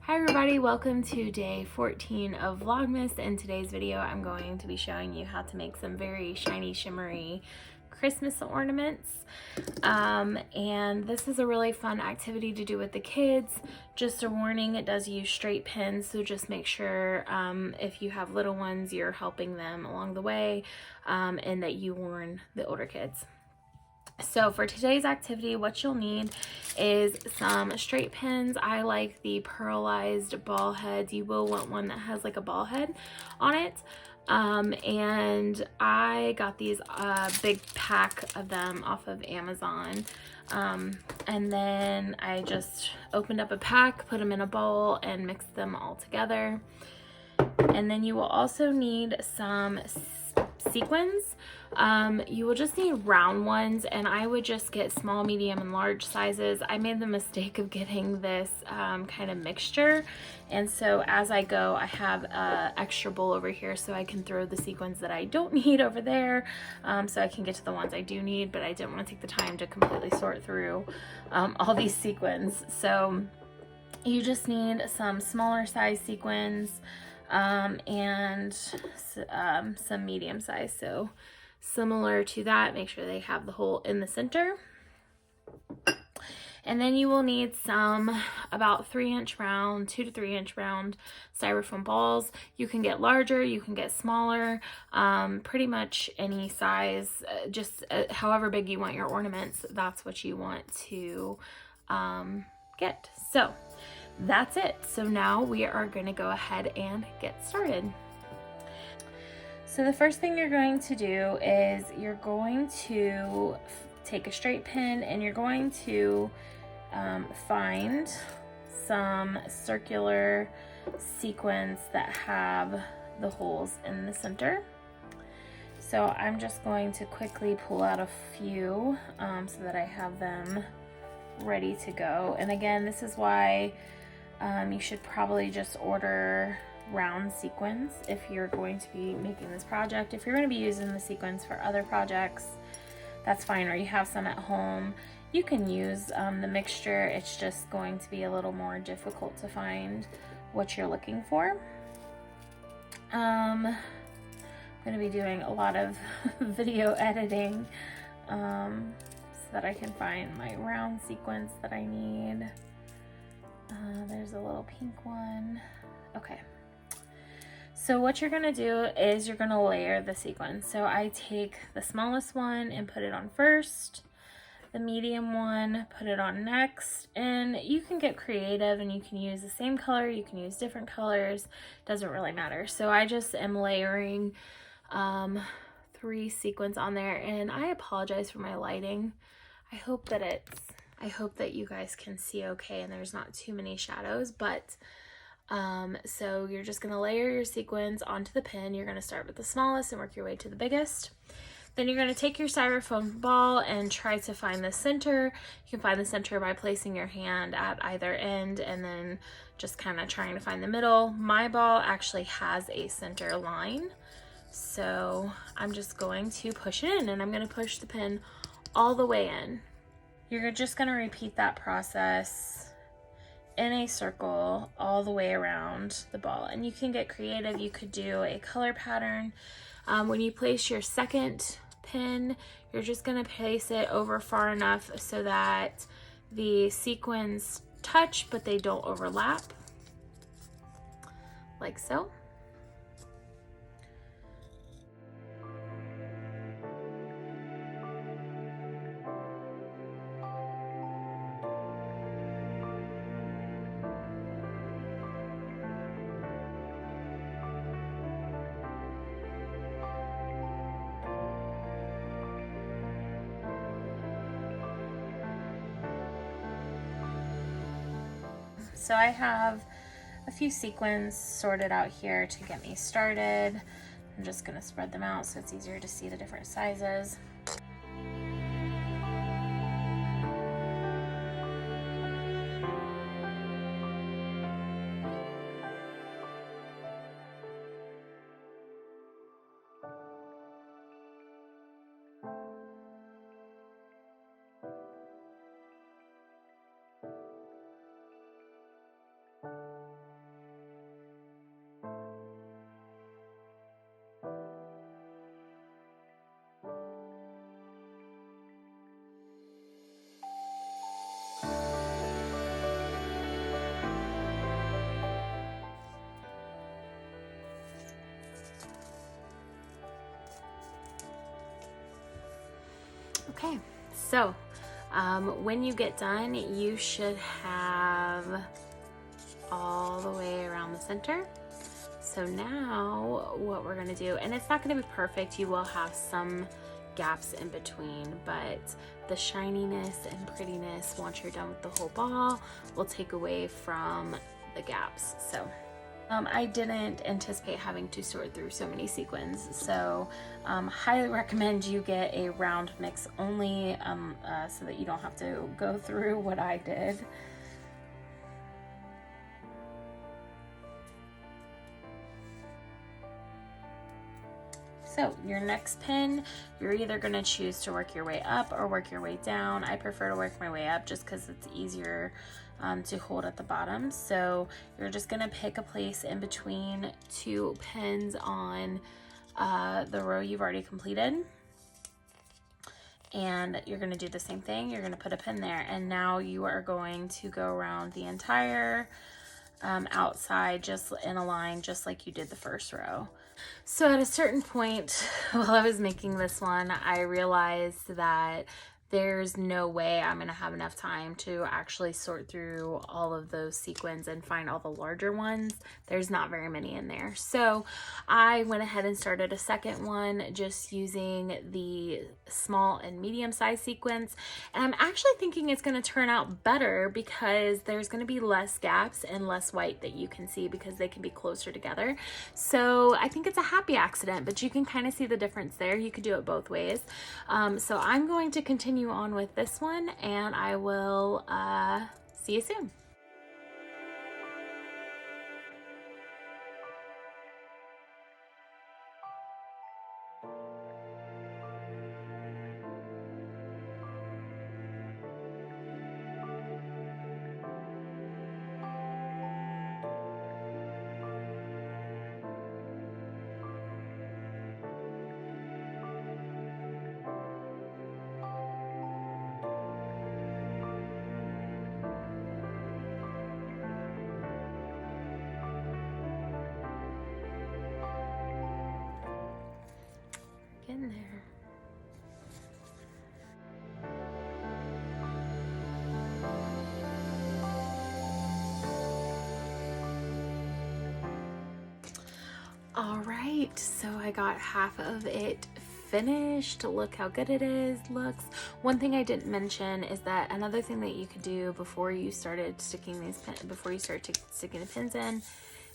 Hi everybody, welcome to day 14 of Vlogmas. In today's video, I'm going to be showing you how to make some very shiny, shimmery Christmas ornaments. And this is a really fun activity to do with the kids. Just a warning, it does use straight pins, so just make sure if you have little ones, you're helping them along the way, and that you warn the older kids. So for today's activity, what you'll need is some straight pins. I like the pearlized ball heads. You will want one that has like a ball head on it. And I got these big pack of them off of Amazon. And then I just opened up a pack, put them in a bowl, and mixed them all together. And then you will also need some sequins. You will just need round ones, and I would just get small, medium, and large sizes. I made the mistake of getting this kind of mixture, and so as I go, I have an extra bowl over here so I can throw the sequins that I don't need over there, so I can get to the ones I do need, but I didn't want to take the time to completely sort through all these sequins. So you just need some smaller size sequins, and some medium size, so similar to that. Make sure they have the hole in the center. And then you will need some about 3-inch round, 2 to 3-inch round styrofoam balls. You can get larger, you can get smaller, pretty much any size, just however big you want your ornaments, that's what you want to get. So that's it. So now we are going to go ahead and get started. So the first thing you're going to do is you're going to take a straight pin and you're going to find some circular sequins that have the holes in the center. So I'm just going to quickly pull out a few so that I have them ready to go. And again, this is why you should probably just order round sequins if you're going to be making this project. If you're going to be using the sequins for other projects, that's fine, or you have some at home, you can use the mixture. It's just going to be a little more difficult to find what you're looking for. I'm going to be doing a lot of video editing so that I can find my round sequins that I need. There's a little pink one. Okay. So what you're gonna do is you're gonna layer the sequin. So I take the smallest one and put it on first, the medium one, put it on next, and you can get creative and you can use the same color, you can use different colors, doesn't really matter. So I just am layering 3 sequins on there, and I apologize for my lighting. I hope that you guys can see okay and there's not too many shadows, but so you're just going to layer your sequins onto the pin. You're going to start with the smallest and work your way to the biggest. Then you're going to take your styrofoam ball and try to find the center. You can find the center by placing your hand at either end and then just kind of trying to find the middle. My ball actually has a center line, so I'm just going to push it in, and I'm going to push the pin all the way in. You're just going to repeat that process in a circle all the way around the ball, and you can get creative. You could do a color pattern. When you place your second pin, you're just going to place it over far enough so that the sequins touch but they don't overlap, like so. So I have a few sequins sorted out here to get me started. I'm just going to spread them out so it's easier to see the different sizes. Okay, so when you get done, you should have all the way around the center. So now what we're gonna do, and it's not gonna be perfect, you will have some gaps in between, but the shininess and prettiness once you're done with the whole ball will take away from the gaps. So I didn't anticipate having to sort through so many sequins, so highly recommend you get a round mix only, so that you don't have to go through what I did. So your next pin, you're either going to choose to work your way up or work your way down. I prefer to work my way up just because it's easier to hold at the bottom. So you're just going to pick a place in between two pins on the row you've already completed. And you're going to do the same thing. You're going to put a pin there. And now you are going to go around the entire outside just in a line, just like you did the first row. So at a certain point while I was making this one, I realized that there's no way I'm gonna have enough time to actually sort through all of those sequins and find all the larger ones. There's not very many in there. So I went ahead and started a second one just using the small and medium size sequins. And I'm actually thinking it's gonna turn out better because there's gonna be less gaps and less white that you can see because they can be closer together. So I think it's a happy accident, but you can kind of see the difference there. You could do it both ways. So I'm going to continue on with this one, and I will see you soon. Get in there. All right, so I got half of it finished. Look how good it looks. One thing I didn't mention is that another thing that you could do before you started sticking sticking the pins in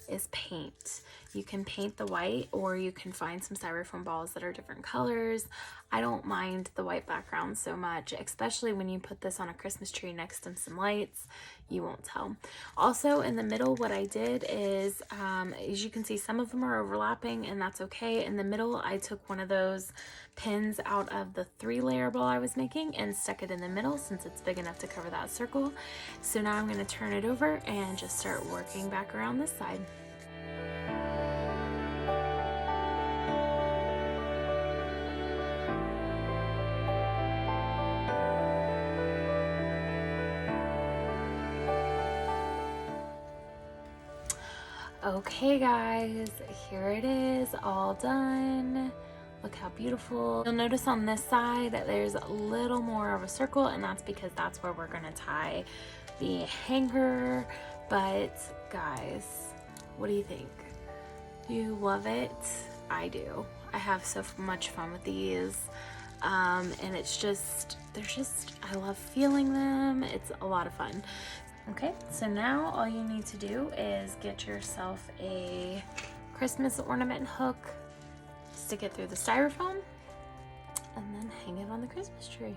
is paint. You can paint the white, or you can find some styrofoam balls that are different colors. I don't mind the white background so much, especially when you put this on a Christmas tree next to some lights. You won't tell. Also in the middle, what I did is, as you can see, some of them are overlapping, and that's okay. In the middle, I took one of those pins out of the 3-layer ball I was making and stuck it in the middle since it's big enough to cover that circle. So now I'm going to turn it over and just start working back around this side. Okay guys, here it is, all done. Look how beautiful. You'll notice on this side that there's a little more of a circle, and that's because that's where we're gonna tie the hanger. But guys, what do you think? Do you love it? I do. I have so much fun with these. And it's just, I love feeling them. It's a lot of fun. Okay, so now all you need to do is get yourself a Christmas ornament hook, stick it through the styrofoam, and then hang it on the Christmas tree.